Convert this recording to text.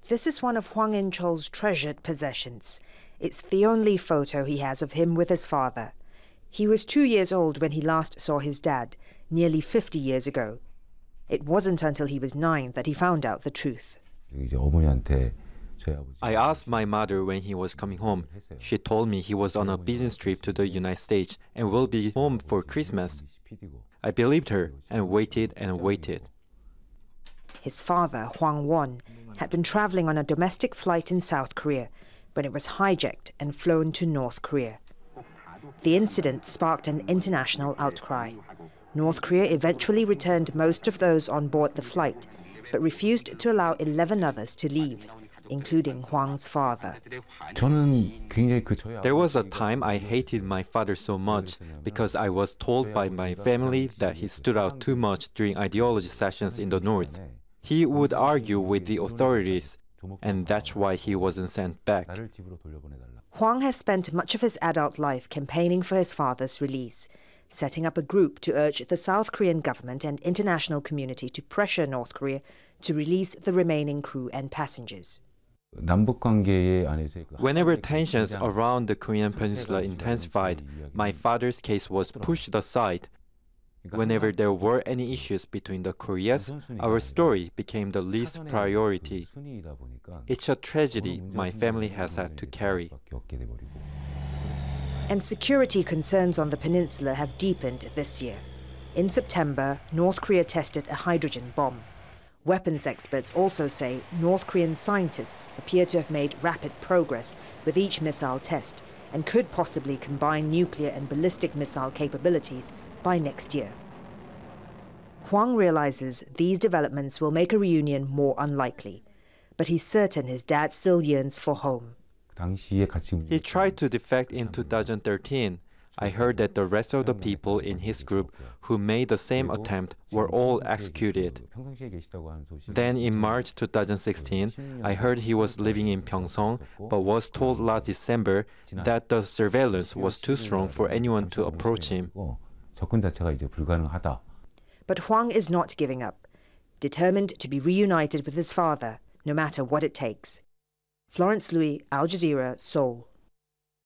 This is one of Hwang In-cheol's treasured possessions. It's the only photo he has of him with his father. He was 2 years old when he last saw his dad, nearly 50 years ago. It wasn't until he was 9 that he found out the truth. I asked my mother when he was coming home. She told me he was on a business trip to the United States and will be home for Christmas. I believed her and waited and waited. His father, Hwang Won, had been traveling on a domestic flight in South Korea when it was hijacked and flown to North Korea. The incident sparked an international outcry. North Korea eventually returned most of those on board the flight, but refused to allow 11 others to leave, including Hwang's father. There was a time I hated my father so much because I was told by my family that he stood out too much during ideology sessions in the North. He would argue with the authorities, and that's why he wasn't sent back. Hwang has spent much of his adult life campaigning for his father's release, setting up a group to urge the South Korean government and international community to pressure North Korea to release the remaining crew and passengers. Whenever tensions around the Korean Peninsula intensified, my father's case was pushed aside. Whenever there were any issues between the Koreas, our story became the least priority. It's a tragedy my family has had to carry. And security concerns on the peninsula have deepened this year. In September, North Korea tested a hydrogen bomb. Weapons experts also say North Korean scientists appear to have made rapid progress with each missile test and could possibly combine nuclear and ballistic missile capabilities by next year. Hwang realizes these developments will make a reunion more unlikely, but he's certain his dad still yearns for home. He tried to defect in 2013. I heard that the rest of the people in his group who made the same attempt were all executed. Then in March 2016, I heard he was living in Pyeongseong, but was told last December that the surveillance was too strong for anyone to approach him. But Hwang is not giving up, determined to be reunited with his father, no matter what it takes. Florence, Looi, Al Jazeera, Seoul.